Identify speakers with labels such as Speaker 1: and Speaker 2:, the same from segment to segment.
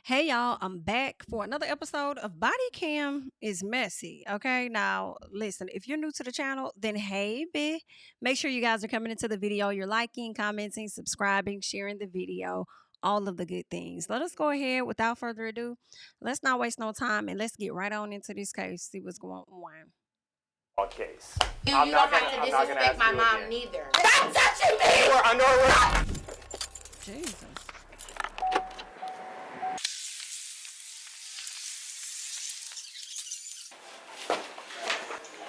Speaker 1: Hey y'all, I'm back for another episode of Body Cam is Messy. Okay, now listen, if you're new to the channel, then hey, bitch. Make sure you guys are coming into the video. You're liking, commenting, subscribing, sharing the video, all of the good things. Let us go ahead without further ado. Let's not waste no time and let's get right on into this case, see what's going on.
Speaker 2: Case.
Speaker 3: You don't have to disrespect my mom neither.
Speaker 2: Stop touching me! You are under arrest!
Speaker 1: Jesus.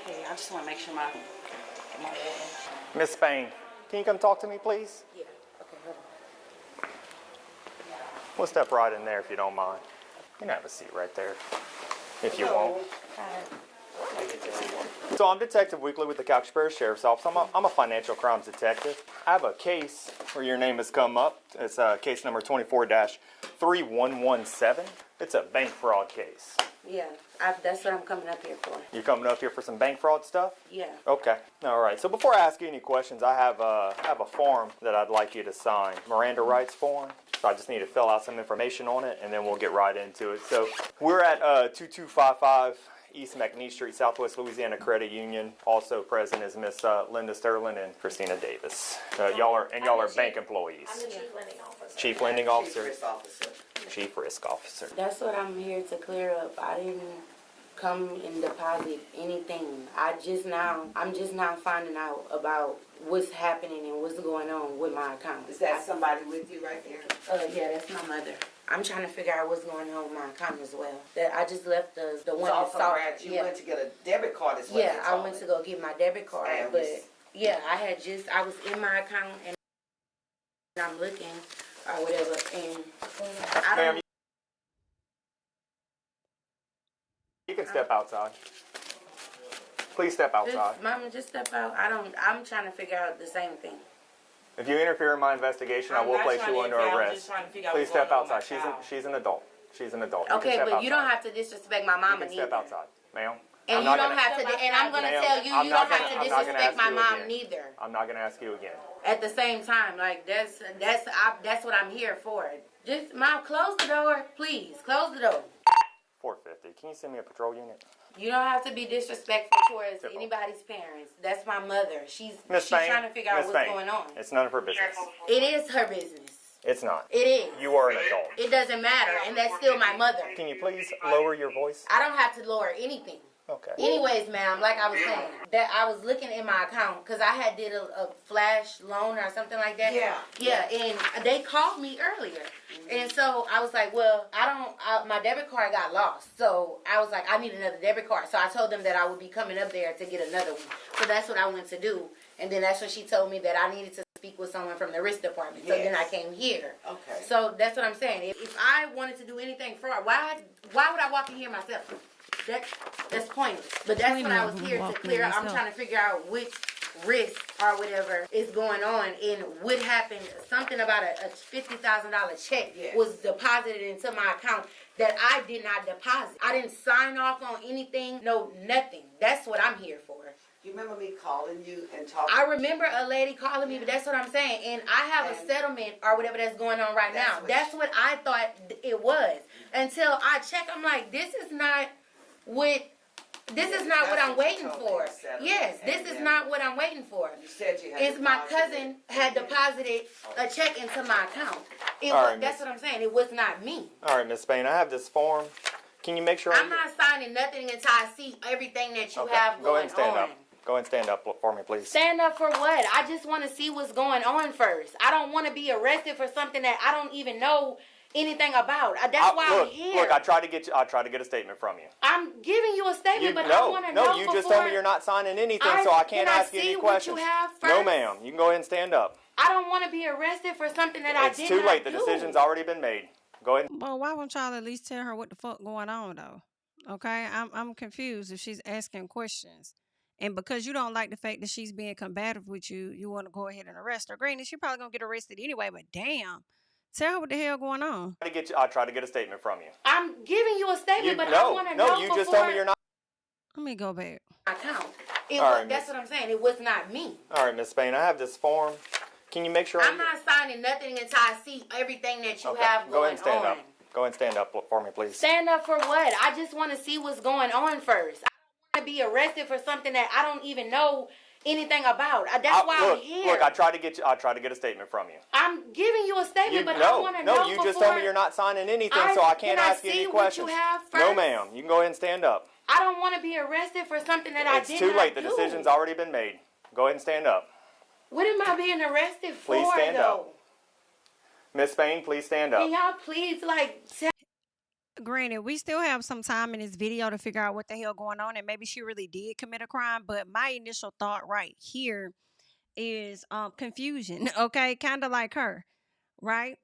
Speaker 3: I just want to make sure my
Speaker 2: Miss Spain, can you come talk to me, please?
Speaker 3: Yeah. Okay, hold on.
Speaker 2: We'll step right in there if you don't mind. You can have a seat right there, if you want. So I'm Detective Weekly with the Cowsbury Sheriff's Office. I'm a financial crimes detective. I have a case where your name has come up. It's case number 24-3117. It's a bank fraud case.
Speaker 3: Yeah, that's what I'm coming up here for.
Speaker 2: You're coming up here for some bank fraud stuff?
Speaker 3: Yeah.
Speaker 2: Okay. All right. So before I ask you any questions, I have a form that I'd like you to sign. Miranda rights form. So I just need to fill out some information on it, and then we'll get right into it. So we're at 2255 East McNeese Street, Southwest Louisiana Credit Union. Also present is Miss Linda Sterling and Christina Davis. Y'all are bank employees.
Speaker 4: I'm the chief lending officer.
Speaker 2: Chief lending officer.
Speaker 5: Chief risk officer.
Speaker 2: Chief risk officer.
Speaker 3: That's what I'm here to clear up. I didn't come and deposit anything. I'm just now finding out about what's happening and what's going on with my account.
Speaker 5: Is that somebody with you right there?
Speaker 3: Yeah, that's my mother. I'm trying to figure out what's going on with my account as well. That I just left the one that saw it.
Speaker 5: You went to get a debit card as well.
Speaker 3: Yeah, I went to go get my debit card, but yeah, I was in my account and I'm looking or whatever, and I don't.
Speaker 2: Ma'am, you can step outside. Please step outside.
Speaker 3: Mama, just step out. I'm trying to figure out the same thing.
Speaker 2: If you interfere in my investigation, I will place you under arrest. Please step outside. She's an adult. She's an adult.
Speaker 3: Okay, but you don't have to disrespect my mama
Speaker 2: neither. Step outside, ma'am.
Speaker 3: And you don't have to. And I'm gonna tell you, you don't have to disrespect my mom neither.
Speaker 2: I'm not gonna ask you again.
Speaker 3: At the same time, like that's what I'm here for. Just mom, close the door, please. Close the door.
Speaker 2: 450. Can you send me a patrol unit?
Speaker 3: You don't have to be disrespectful towards anybody's parents. That's my mother. She's trying to figure out what's going on.
Speaker 2: It's none of her business.
Speaker 3: It is her business.
Speaker 2: It's not.
Speaker 3: It is.
Speaker 2: You are an adult.
Speaker 3: It doesn't matter, and that's still my mother.
Speaker 2: Can you please lower your voice?
Speaker 3: I don't have to lower anything.
Speaker 2: Okay.
Speaker 3: Anyways, ma'am, like I was saying, that I was looking in my account because I had did a flash loan or something like that.
Speaker 5: Yeah.
Speaker 3: Yeah, and they called me earlier. And so I was like, well, my debit card got lost. So I was like, I need another debit card. So I told them that I would be coming up there to get another one. So that's what I went to do. And then that's when she told me that I needed to speak with someone from the risk department. So then I came here.
Speaker 5: Okay.
Speaker 3: So that's what I'm saying. If I wanted to do anything fraud, why would I walk in here myself? That's pointless. But that's what I was here to clear up. I'm trying to figure out which risk or whatever is going on and what happened. Something about a $50,000 check was deposited into my account that I did not deposit. I didn't sign off on anything. No, nothing. That's what I'm here for.
Speaker 5: You remember me calling you and talking?
Speaker 3: I remember a lady calling me, but that's what I'm saying. And I have a settlement or whatever that's going on right now. That's what I thought it was. Until I check, I'm like, this is not what I'm waiting for. Yes, this is not what I'm waiting for.
Speaker 5: You said you had.
Speaker 3: It's my cousin had deposited a check into my account. That's what I'm saying. It was not me.
Speaker 2: All right, Miss Spain, I have this form. Can you make sure
Speaker 3: I'm not signing nothing until I see everything that you have going on.
Speaker 2: Go ahead and stand up. Go ahead and stand up for me, please.
Speaker 3: Stand up for what? I just want to see what's going on first. I don't want to be arrested for something that I don't even know anything about. That's why I'm here.
Speaker 2: Look, I tried to get a statement from you.
Speaker 3: I'm giving you a statement, I want to know.
Speaker 2: No, you just told me you're not signing anything, so I can't ask you any questions.
Speaker 3: What you have first?
Speaker 2: No, ma'am. You can go ahead and stand up.
Speaker 3: I don't want to be arrested for something that I did not do.
Speaker 2: It's too late. The decision's already been made. Go ahead.
Speaker 1: Well, why won't y'all at least tell her what the fuck going on though? Okay, I'm confused if she's asking questions. And because you don't like the fact that she's being combative with you, you want to go ahead and arrest her. Granted, she's probably going to get arrested anyway, but damn. Tell her what the hell going on.
Speaker 2: I tried to get a statement from you.
Speaker 3: I'm giving you a statement, but I want to know
Speaker 2: No, you just told me you're not.
Speaker 1: Let me go back.
Speaker 3: Account. That's what I'm saying. It was not me.
Speaker 2: All right, Miss Spain, I have this form. Can you make sure
Speaker 3: I'm not signing nothing until I see everything that you have going on.
Speaker 2: Go ahead and stand up. Go ahead and stand up for me, please.
Speaker 3: Stand up for what? I just want to see what's going on first. I don't want to be arrested for something that I don't even know anything about. That's why I'm here.
Speaker 2: Look, I tried to get a statement from you.
Speaker 3: I'm giving you a statement, I want to know.
Speaker 2: No, you just told me you're not signing anything, so I can't ask you any questions.
Speaker 3: What you have first?
Speaker 2: No, ma'am. You can go ahead and stand up.
Speaker 3: I don't want to be arrested for something that I did not do.
Speaker 2: It's too late. The decision's already been made. Go ahead and stand up.
Speaker 3: What am I being arrested for,
Speaker 2: Please stand
Speaker 3: though?
Speaker 2: up. Miss Spain, please stand up.
Speaker 3: Can y'all please, tell
Speaker 1: Granted, we still have some time in this video to figure out what the hell going on, and maybe she really did commit a crime. But my initial thought right here is confusion. Okay, kind of like her, right?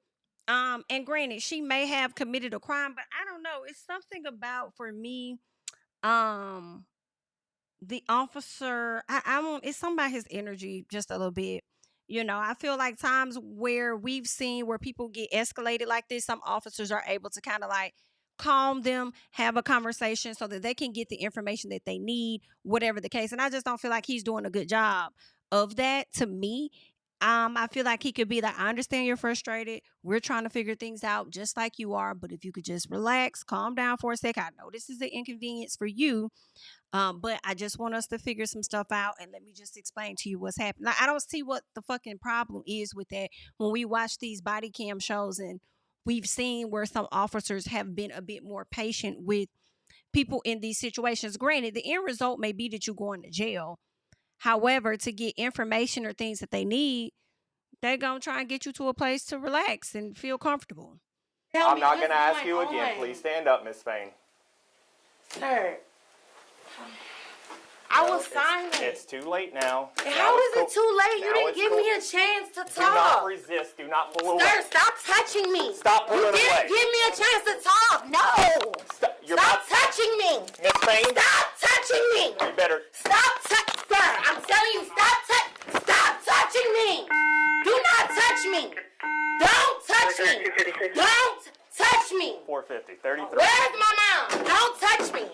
Speaker 1: And granted, she may have committed a crime, but I don't know. It's something about, for me, the officer. I want. It's something about his energy, just a little bit. I feel like times where we've seen where people get escalated like this, some officers are able to kind of like calm them, have a conversation so that they can get the information that they need, whatever the case. And I just don't feel like he's doing a good job of that to me. I feel like he could be like, I understand you're frustrated. We're trying to figure things out just like you are. But if you could just relax, calm down for a sec. I know this is an inconvenience for you. But I just want us to figure some stuff out, and let me just explain to you what's happening. I don't see what the fucking problem is with that. When we watch these body cam shows, and we've seen where some officers have been a bit more patient with people in these situations. Granted, the end result may be that you're going to jail. However, to get information or things that they need, they're going to try and get you to a place to relax and feel comfortable.
Speaker 2: I'm not going to ask you again. Please stand up, Miss Spain.
Speaker 3: Sir. I was silent.
Speaker 2: It's too late now.
Speaker 3: How is it too late? You didn't give me a chance to talk.
Speaker 2: Do not resist. Do not pull away.
Speaker 3: Sir, stop touching me.
Speaker 2: Stop pulling away.
Speaker 3: You didn't give me a chance to talk. No. Stop touching me.
Speaker 2: Miss Spain.
Speaker 3: Stop touching me.
Speaker 2: You better.
Speaker 3: Stop touching. Sir, I'm telling you, stop touching me. Do not touch me. Don't touch me. Don't touch me.
Speaker 2: 450, 33.
Speaker 3: Where's my mom? Don't touch me.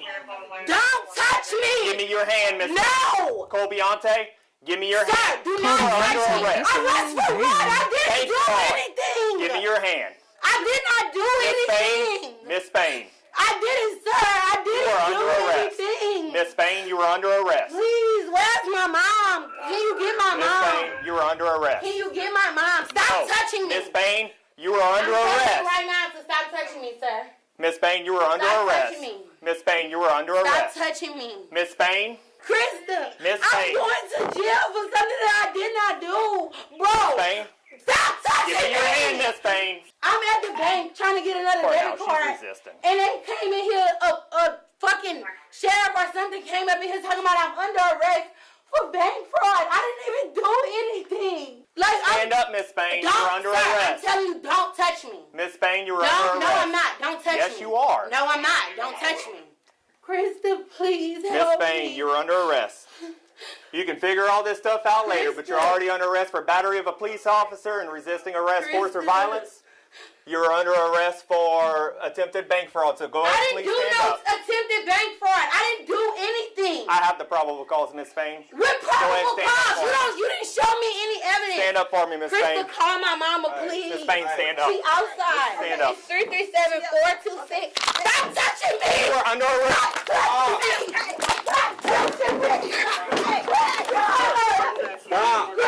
Speaker 3: Don't touch me.
Speaker 2: Give me your hand, Miss.
Speaker 3: No.
Speaker 2: Colbiante, give me your hand.
Speaker 3: Sir, do not touch me. Arrest for what? I didn't do anything.
Speaker 2: Give me your hand.
Speaker 3: I did not do anything.
Speaker 2: Miss Spain.
Speaker 3: I didn't, sir. I didn't do anything.
Speaker 2: Miss Spain, you were under arrest.
Speaker 3: Please, where's my mom? Can you get my mom?
Speaker 2: Miss Spain, you were under arrest.
Speaker 3: Can you get my mom? Stop touching me.
Speaker 2: Miss Spain, you were under
Speaker 3: I'm
Speaker 2: arrest.
Speaker 3: right now, so stop touching me, sir.
Speaker 2: Miss Spain, you were under arrest.
Speaker 3: Touching me.
Speaker 2: Miss Spain, you were under arrest.
Speaker 3: Stop touching me.
Speaker 2: Miss Spain.
Speaker 3: Krista,
Speaker 2: Miss
Speaker 3: I'm
Speaker 2: Spain.
Speaker 3: going to jail for something that I did not do. Bro.
Speaker 2: Miss Spain.
Speaker 3: Stop touching me.
Speaker 2: Give me your hand, Miss Spain.
Speaker 3: I'm at the bank trying to get another debit card.
Speaker 2: She's resisting.
Speaker 3: And they came in here, a fucking sheriff or something came up in here talking about I'm under arrest for bank fraud. I didn't even do anything.
Speaker 2: Stand up, Miss Spain. You're under arrest.
Speaker 3: I'm telling you, don't touch me.
Speaker 2: Miss Spain, you were under arrest.
Speaker 3: No, I'm not. Don't touch me.
Speaker 2: Yes, you are.
Speaker 3: No, I'm not. Don't touch me. Krista, please help me.
Speaker 2: Miss Spain, you're under arrest. You can figure all this stuff out later, but you're already under arrest for battery of a police officer and resisting arrest, force, or violence. You're under arrest for attempted bank fraud, so go ahead and please stand up.
Speaker 3: I didn't do no attempted bank fraud. I didn't do anything.
Speaker 2: I have the probable cause, Miss Spain.
Speaker 3: What probable cause? You didn't show me any evidence.
Speaker 2: Stand up for me, Miss Spain.
Speaker 3: Krista, call my mama, please.
Speaker 2: Miss Spain, stand up.
Speaker 3: She outside.
Speaker 2: Stand up.
Speaker 3: 337-426. Stop touching me.
Speaker 2: You are under arrest.
Speaker 3: Stop touching me.
Speaker 2: Stop.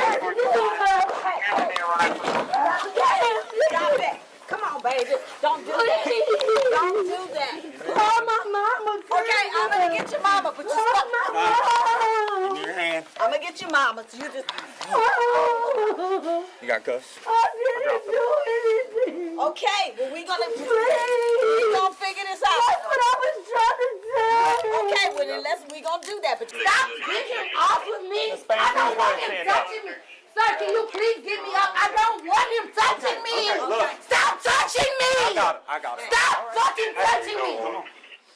Speaker 5: Stop it. Come on, baby. Don't do that. Don't do that.
Speaker 3: Call my mama.
Speaker 5: Okay, I'm going to get your mama, but you stop.
Speaker 2: Give me your hand.
Speaker 5: I'm going to get your mama, so you just...
Speaker 2: You got cuffs?
Speaker 3: I didn't do anything.
Speaker 5: Okay, well, we're going to figure this out.
Speaker 3: That's what I was trying to do.
Speaker 5: Okay, well, then we're going to do that, but
Speaker 3: Stop getting him off of me. I don't want him touching me. Sir, can you please get me up? I don't want him touching me.
Speaker 2: look.
Speaker 3: Stop touching me.
Speaker 2: I got it.
Speaker 3: Stop fucking touching me.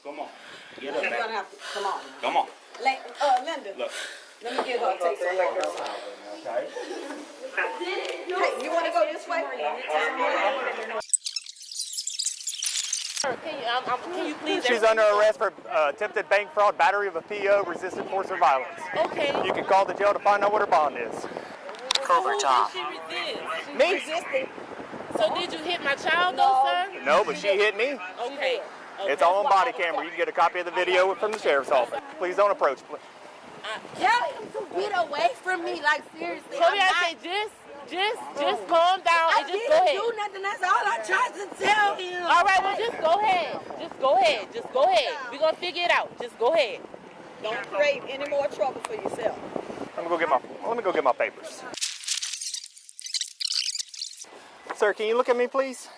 Speaker 2: Come on. Get
Speaker 5: You're going to have to, come on.
Speaker 2: Come on.
Speaker 5: Linda,
Speaker 2: Look.
Speaker 5: let me get her a taste of her.
Speaker 2: Okay.
Speaker 5: Hey, you want to go this way?
Speaker 3: Can you please?
Speaker 2: She's under arrest for attempted bank fraud, battery of a PO, resisted force or violence.
Speaker 3: Okay.
Speaker 2: You can call the jail to find out what her bond is.
Speaker 4: Covert off.
Speaker 2: Me?
Speaker 5: Resisting. So did you hit my child though, sir?
Speaker 2: No, but she hit me.
Speaker 5: Okay.
Speaker 2: It's all on body camera. You can get a copy of the video from the sheriff's office. Please don't approach.
Speaker 3: Tell him to get away from me, like seriously.
Speaker 5: Cody, I say just calm down and just go ahead.
Speaker 3: I didn't do nothing. That's all I tried to tell him.
Speaker 5: All right, well just go ahead. Just go ahead. Just go ahead. We're gonna figure it out. Just go ahead.
Speaker 4: Don't create any more trouble for yourself.
Speaker 2: Let me go get my papers. Sir, can you look at me, please?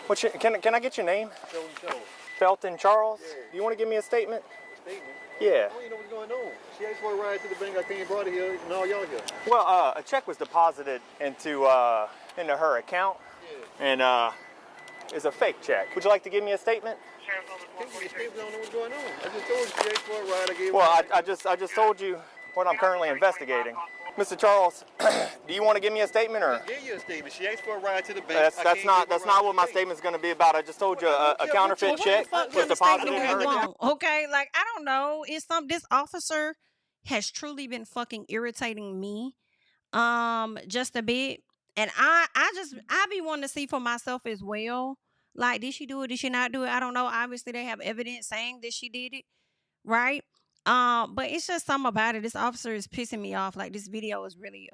Speaker 2: What's your, can I get your name?
Speaker 6: Felton Charles.
Speaker 2: Felton Charles?
Speaker 6: Yeah.
Speaker 2: Do you want to give me a statement?
Speaker 6: Statement?
Speaker 2: Yeah.
Speaker 6: I don't even know what's going on. She asked for a ride to the bank. I came brought her here, and all y'all here.
Speaker 2: Well, a check was deposited into her account, and it's a fake check. Would you like to give me a statement?
Speaker 6: Can't give me a statement. I don't know what's going on. I just told you she asked for a ride. I gave her.
Speaker 2: Well, I just told you what I'm currently investigating. Mr. Charles, do you want to give me a statement or?
Speaker 6: I gave you a statement. She asked for a ride to the bank.
Speaker 2: That's not what my statement's going to be about. I just told you a counterfeit check was deposited in her account.
Speaker 1: Okay, like I don't know. This officer has truly been fucking irritating me, just a bit, and I be wanting to see for myself as well. Like, did she do it? Did she not do it? I don't know. Obviously, they have evidence saying that she did it, right? But it's just something about it. This officer is pissing me off. Like, this video is really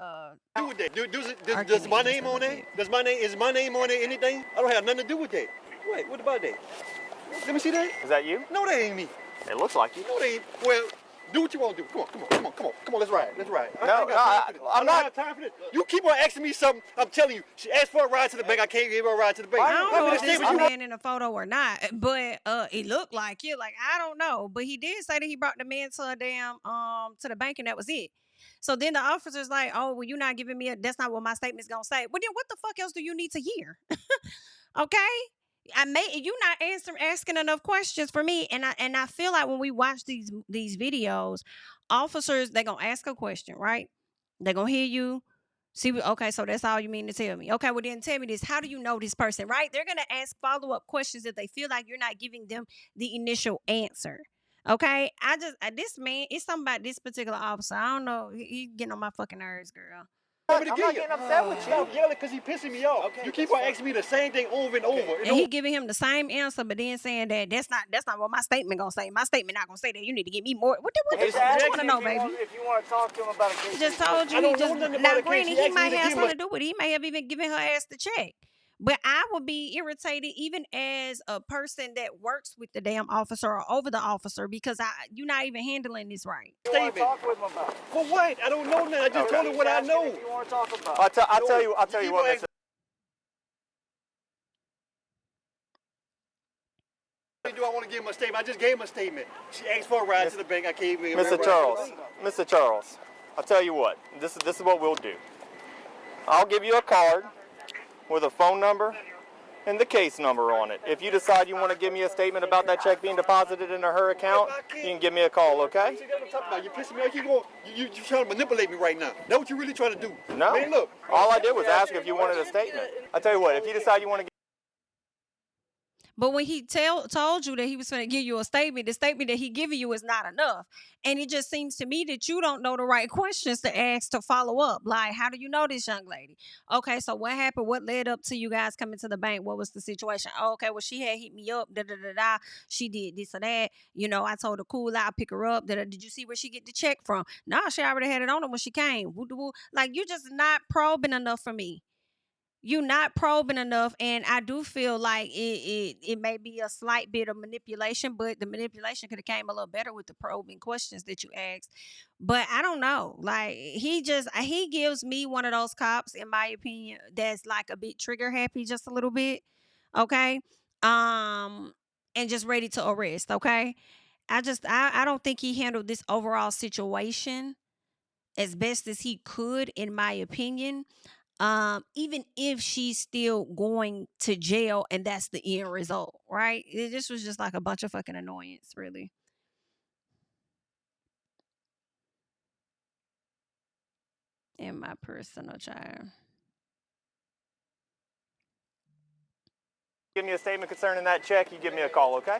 Speaker 6: Do with that? Does my name on there? Is my name on there? Anything? I don't have nothing to do with that. Wait, what about that? Let me see that.
Speaker 2: Is that you?
Speaker 6: No, that ain't me.
Speaker 2: It looks like you.
Speaker 6: No, that ain't. Well, do what you want to do. Come on. Let's ride.
Speaker 2: No, I'm not.
Speaker 6: have time for this. You keep on asking me something. I'm telling you. She asked for a ride to the bank. I can't give her a ride to the bank.
Speaker 1: I don't know if
Speaker 6: How
Speaker 1: this
Speaker 6: many
Speaker 1: man in the photo or not, but it looked like you. Like, I don't know, but he did say that he brought the man to a damn to the bank and that was it. So then the officer's like, "Oh, well, you're not giving me that's not what my statement's gonna say." Well, then what the fuck else do you need to hear? Okay. You not asking enough questions for me, and I feel like when we watch these videos, officers, they're gonna ask a question, right? They're gonna hear you. See, okay, so that's all you mean to tell me. Okay, well then tell me this. How do you know this person, right? They're gonna ask follow-up questions if they feel like you're not giving them the initial answer. Okay, this man, it's something about this particular officer. I don't know. He's getting on my fucking nerves, girl.
Speaker 2: I'm not getting upset with you.
Speaker 6: Stop yelling because he's pissing me off. Okay, you keep on asking me the same thing over and over.
Speaker 1: And he giving him the same answer, but then saying that that's not what my statement gonna say. My statement not gonna say that. You need to give me more. What the fuck you want to know, baby?
Speaker 2: If you want to talk to him about a case,
Speaker 1: Just told you. Now, granted, he might have something to do with it. He may have even given her ass the check. But I would be irritated even as a person that works with the damn officer or over the officer because you're not even handling this right.
Speaker 6: Statement. Talk with him about. For what? I don't know, man. I just told him what I know.
Speaker 2: If you want to talk about. I'll tell you what, Mr.
Speaker 6: Do I want to give him a statement? I just gave him a statement. She asked for a ride to the bank. I can't even.
Speaker 2: Mr. Charles, I'll tell you what. This is what we'll do. I'll give you a card with a phone number and the case number on it. If you decide you want to give me a statement about that check being deposited into her account, you can give me a call, okay?
Speaker 6: See, that's what I'm talking about. You're pissing me off. You're trying to manipulate me right now. That's what you're really trying to do.
Speaker 2: No.
Speaker 6: Man, look.
Speaker 2: All I did was ask if you wanted a statement. I'll tell you what, if you decide you want to
Speaker 1: But when he told you that he was going to give you a statement, the statement that he giving you is not enough. And it just seems to me that you don't know the right questions to ask to follow up. Like, how do you know this young lady? Okay, so what happened? What led up to you guys coming to the bank? What was the situation? Oh, okay, well, she had hit me up. She did this or that. You know, I told her, cool, I'll pick her up. Did you see where she get the check from? No, she already had it on her when she came. Like, you just not probing enough for me. You're not probing enough, and I do feel like it may be a slight bit of manipulation, but the manipulation could have came a little better with the probing questions that you asked. But I don't know. Like, he gives me one of those cops, in my opinion, that's like a bit trigger happy just a little bit. Okay. And just ready to arrest. Okay. I don't think he handled this overall situation as best as he could, in my opinion. Even if she's still going to jail and that's the end result, right? This was just like a bunch of fucking annoyance, really. In my personal child.
Speaker 2: give me a statement concerning that check, you give me a call, okay?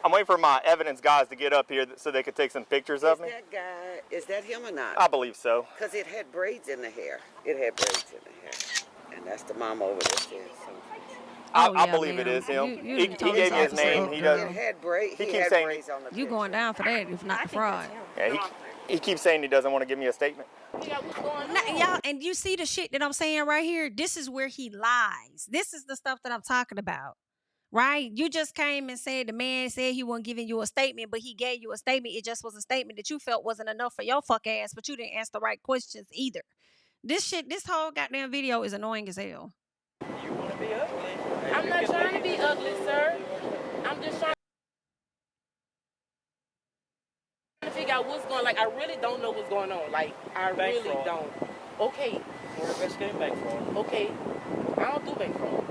Speaker 2: I'm waiting for my evidence guys to get up here so they could take some pictures of me.
Speaker 7: That guy, is that him or not?
Speaker 2: I believe so.
Speaker 7: Because it had braids in the hair. It had braids in the hair. And that's the mama over there said so.
Speaker 2: I believe it is him. He gave me his name. He doesn't.
Speaker 7: It had braids.
Speaker 2: He keeps saying
Speaker 7: braids on the
Speaker 1: You going down for that if not the fraud.
Speaker 2: Yeah, he keeps saying he doesn't want to give me a statement.
Speaker 1: Y'all, and you see the shit that I'm saying right here? This is where he lies. This is the stuff that I'm talking about. Right? You just came and said the man said he wasn't giving you a statement, but he gave you a statement. It just was a statement that you felt wasn't enough for your fuck ass, but you didn't ask the right questions either. This whole goddamn video is annoying as hell.
Speaker 6: You want to be ugly?
Speaker 5: I'm not trying to be ugly, sir. I'm just trying to figure out what's going on. Like, I really don't know what's going on. Like, I
Speaker 6: Bank
Speaker 5: really
Speaker 6: fraud.
Speaker 5: don't. Okay.
Speaker 6: We're investigating bank fraud.
Speaker 5: Okay. I don't do bank fraud.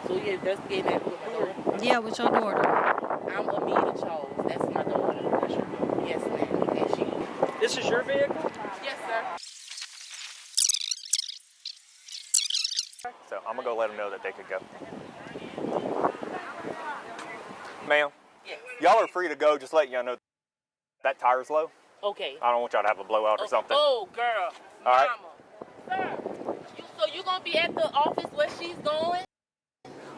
Speaker 5: So you're investigating that with my daughter?
Speaker 1: Yeah, with your daughter.
Speaker 5: I'm Amita Charles. That's my daughter.
Speaker 6: That's your daughter.
Speaker 5: Yes, ma'am. And she.
Speaker 6: This is your vehicle?
Speaker 5: Yes, sir.
Speaker 2: So I'm going to go let them know that they could go. Ma'am,
Speaker 5: Yes.
Speaker 2: y'all are free to go. Just letting y'all know that tire's low.
Speaker 5: Okay.
Speaker 2: I don't want y'all to have a blowout or something.
Speaker 5: Oh, girl.
Speaker 2: All right.
Speaker 5: Mama. Sir, so you going to be at the office where she's going?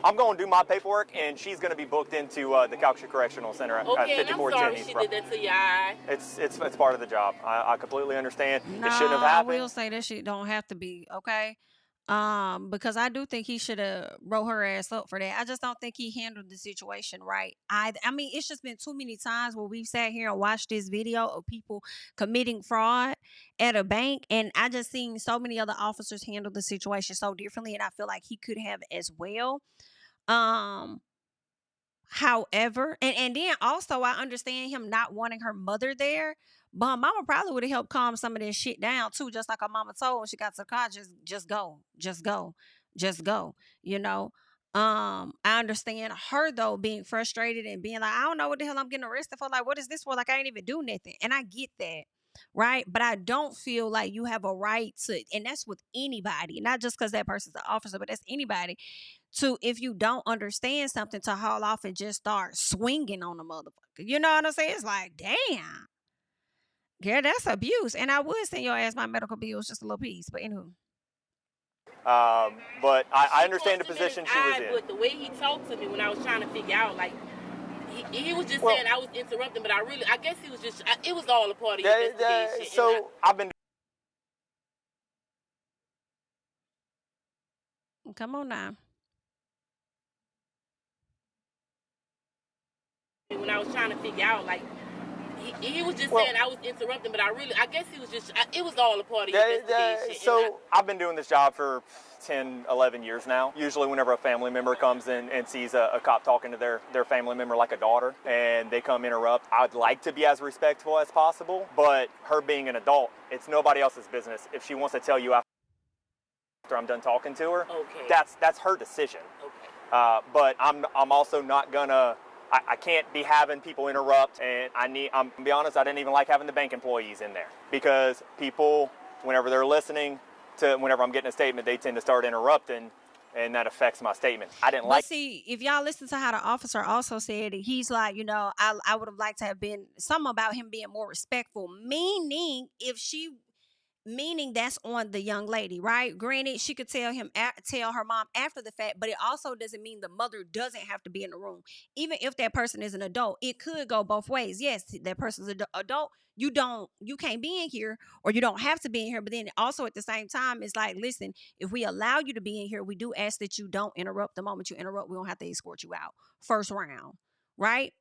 Speaker 2: I'm going to do my paperwork, and she's going to be booked into the Calcasieu Correctional Center at
Speaker 5: Okay, and I'm
Speaker 2: 5410
Speaker 5: sorry
Speaker 2: East
Speaker 5: she
Speaker 2: Broad.
Speaker 5: did that to your eye.
Speaker 2: It's part of the job. I completely understand.
Speaker 1: No,
Speaker 2: It shouldn't have
Speaker 1: I
Speaker 2: happened.
Speaker 1: will say that shit don't have to be, okay? Because I do think he should have wrote her ass up for that. I just don't think he handled the situation right. I mean, it's just been too many times where we've sat here and watched this video of people committing fraud at a bank, and I just seen so many other officers handle the situation so differently, and I feel like he could have as well. However, and then also I understand him not wanting her mother there, but her mama probably would have helped calm some of this shit down too, just like her mama told when she got to the car, just go, just go, just go, you know. I understand her though being frustrated and being like, I don't know what the hell I'm getting arrested for. Like, what is this for? Like, I ain't even do nothing. And I get that. Right. But I don't feel like you have a right to, and that's with anybody, not just because that person's an officer, but that's anybody to, if you don't understand something, to haul off and just start swinging on the motherfucker. You know what I'm saying? It's like, damn. Yeah, that's abuse. And I would send your ass my medical bills, just a little piece. But anywho.
Speaker 2: But I understand the position she was in.
Speaker 5: But the way he talked to me when I was trying to figure out, like, he was just saying I was interrupting, but I guess he was just, it was all a part of the investigation.
Speaker 2: So I've been.
Speaker 1: Come on now.
Speaker 5: When I was trying to figure out, like, he was just saying I was interrupting, but I guess he was just, it was all a part of the investigation.
Speaker 2: So I've been doing this job for 10, 11 years now. Usually whenever a family member comes in and sees a cop talking to their family member like a daughter, and they come interrupt, I'd like to be as respectful as possible, but her being an adult, it's nobody else's business. If she wants to tell you after I'm done talking to her, that's her decision. Okay. But I'm also not gonna, I can't be having people interrupt, and I'm gonna be honest, I didn't even like having the bank employees in there, because people, whenever they're listening to, whenever I'm getting a statement, they tend to start interrupting, and that affects my statement. I didn't like.
Speaker 1: But see, if y'all listen to how the officer also said it, he's like, you know, I would have liked to have been something about him being more respectful, meaning that's on the young lady, right? Granted, she could tell her mom after the fact, but it also doesn't mean the mother doesn't have to be in the room. Even if that person is an adult, it could go both ways. Yes, that person's an adult. You can't be in here, or you don't have to be in here. But then also at the same time, it's like, listen, if we allow you to be in here, we do ask that you don't interrupt. The moment you interrupt, we don't have to escort you out. First round, right?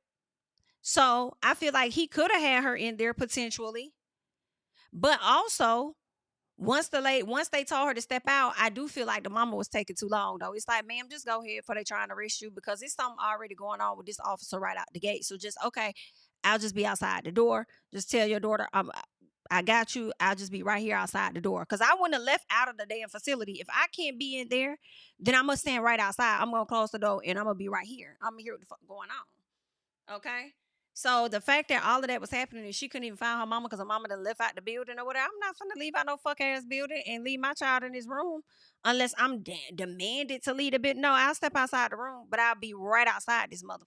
Speaker 1: So I feel like he could have had her in there potentially. But also, once they told her to step out, I do feel like the mama was taking too long, though. It's like, ma'am, just go ahead before they trying to arrest you, because it's something already going on with this officer right out the gate. So just, okay, I'll just be outside the door. Just tell your daughter, I got you. I'll just be right here outside the door. Because I wouldn't have left out of the damn facility. If I can't be in there, then I must stand right outside. I'm going to close the door, and I'm going to be right here. I'm going to hear what the fuck going on. Okay? So the fact that all of that was happening and she couldn't even find her mama because her mama done left out the building or whatever, I'm not finna leave out no fuck ass building and leave my child in this room unless I'm demanded to leave a bit. No, I'll step outside the room, but I'll be right outside this motherfucker.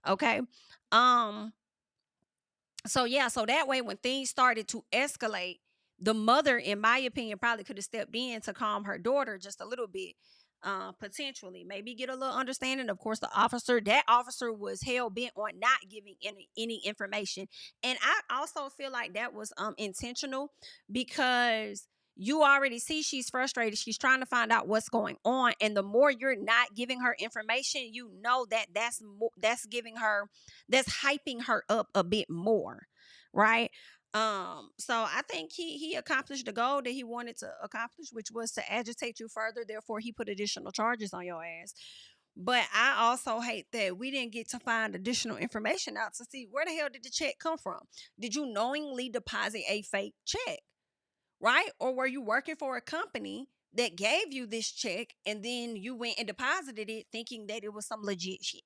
Speaker 1: Okay. So yeah, so that way when things started to escalate, the mother, in my opinion, probably could have stepped in to calm her daughter just a little bit. Potentially maybe get a little understanding. Of course, that officer was hell bent on not giving any information, and I also feel like that was intentional, because you already see she's frustrated. She's trying to find out what's going on, and the more you're not giving her information, you know that's giving her, that's hyping her up a bit more, right? So I think he accomplished the goal that he wanted to accomplish, which was to agitate you further. Therefore, he put additional charges on your ass. But I also hate that we didn't get to find additional information out to see where the hell did the check come from. Did you knowingly deposit a fake check, right? Or were you working for a company that gave you this check and then you went and deposited it thinking that it was some legit shit?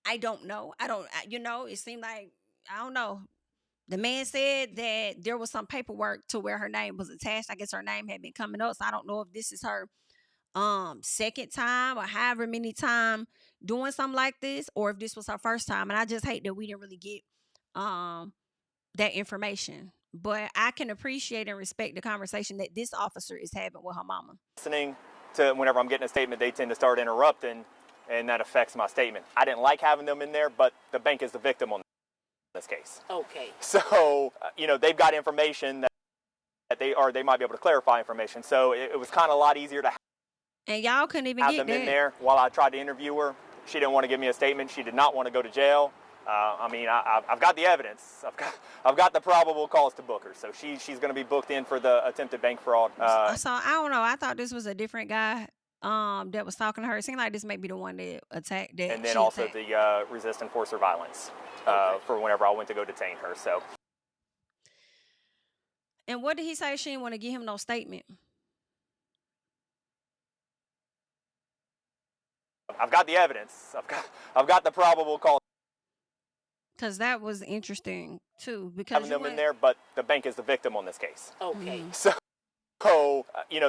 Speaker 1: I don't know. It seemed like, I don't know. The man said that there was some paperwork to where her name was attached. I guess her name had been coming up. So I don't know if this is her second time or however many time doing something like this, or if this was her first time. And I just hate that we didn't really get that information. But I can appreciate and respect the conversation that this officer is having with her mama.
Speaker 2: Listening to whenever I'm getting a statement, they tend to start interrupting, and that affects my statement. I didn't like having them in there, but the bank is the victim on this case.
Speaker 5: Okay.
Speaker 2: So, they've got information that they might be able to clarify information. So it was kind of a lot easier to
Speaker 1: and y'all couldn't even
Speaker 2: have
Speaker 1: get
Speaker 2: them
Speaker 1: that
Speaker 2: in there while I tried to interview her. She didn't want to give me a statement. She did not want to go to jail. I've got the evidence. I've got the probable cause to book her. So she's going to be booked in for the attempted bank fraud.
Speaker 1: So I don't know. I thought this was a different guy that was talking to her. It seemed like this may be the one that attacked that.
Speaker 2: And then also the resist and force or violence for whenever I went to go detain her. So.
Speaker 1: And what did he say? She didn't want to give him no statement.
Speaker 2: I've got the evidence. I've got the probable cause.
Speaker 1: Because that was interesting too. Because
Speaker 2: having them in there, but the bank is the victim on this case.
Speaker 5: Okay.
Speaker 2: So,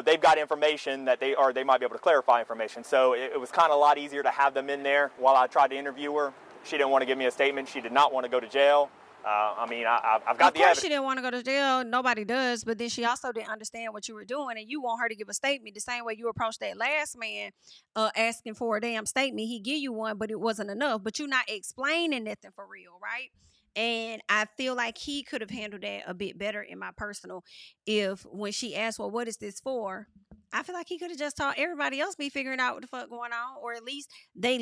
Speaker 2: they've got information that they might be able to clarify information. So it was kind of a lot easier to have them in there while I tried to interview her. She didn't want to give me a statement. She did not want to go to jail. I've got the evidence.
Speaker 1: Of course she didn't want to go to jail. Nobody does. But then she also didn't understand what you were doing, and you want her to give a statement the same way you approached that last man asking for a damn statement. He give you one, but it wasn't enough. But you're not explaining nothing for real, right? And I feel like he could have handled that a bit better, in my personal, if when she asked, well, what is this for? I feel like he could have just told everybody else be figuring out what the fuck going on, or at least they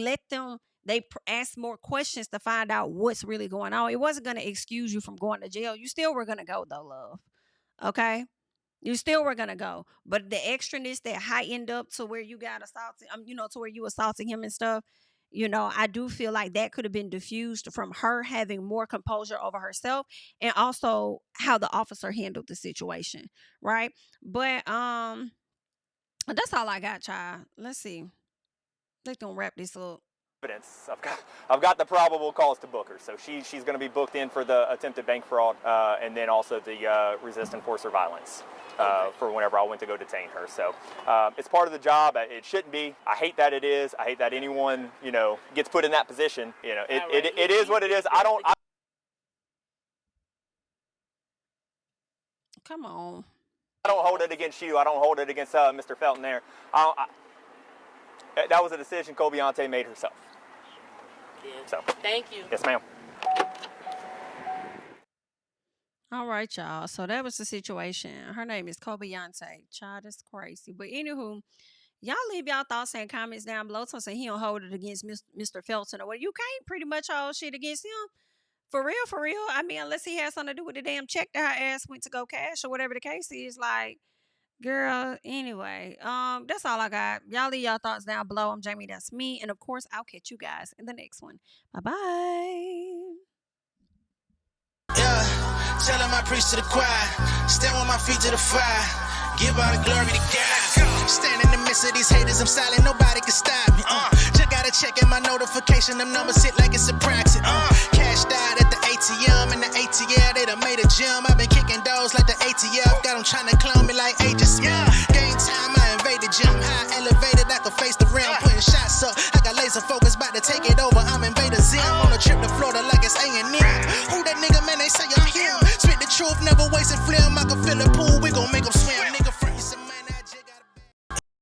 Speaker 1: asked more questions to find out what's really going on. It wasn't going to excuse you from going to jail. You still were going to go though, love. Okay? You still were going to go. But the extraness that heightened up to where you got assaulted, to where you assaulting him and stuff, I do feel like that could have been diffused from her having more composure over herself, and also how the officer handled the situation, right? But that's all I got, child. Let's see. Let's gonna wrap this up.
Speaker 2: Evidence. I've got the probable cause to book her. So she's going to be booked in for the attempted bank fraud, and then also the resist and force or violence. For whenever I went to go detain her. So it's part of the job. It shouldn't be. I hate that it is. I hate that anyone, gets put in that position. It is what it is.
Speaker 1: Come on.
Speaker 2: I don't hold it against you. I don't hold it against Mr. Felton there. That was a decision Kobiante made herself.
Speaker 5: Yeah.
Speaker 2: So.
Speaker 5: Thank you.
Speaker 2: Yes, ma'am.
Speaker 1: All right, y'all. So that was the situation. Her name is Kobiante. Child, that's crazy. But anywho, y'all leave y'all thoughts and comments down below. So saying he don't hold it against Mr. Felton, or what? You can't pretty much hold shit against him. For real. I mean, unless he has something to do with the damn check that her ass went to go cash, or whatever the case is. Like, girl, anyway, that's all I got. Y'all leave y'all thoughts down below. I'm JamiThatsMe, and of course, I'll catch you guys in the next one. Bye-bye.
Speaker 8: Yeah, tell him I preach to the choir. Stand with my feet to the fire. Give all the glory to God. Stand in the midst of these haters, I'm silent, nobody can stop me. Just gotta check in my notification, them numbers hit like it's a praxis. Cashed out at the ATM, and the ATL, they done made a gym. I've been kicking doors like the ATF, got them trying to clone me like ATL.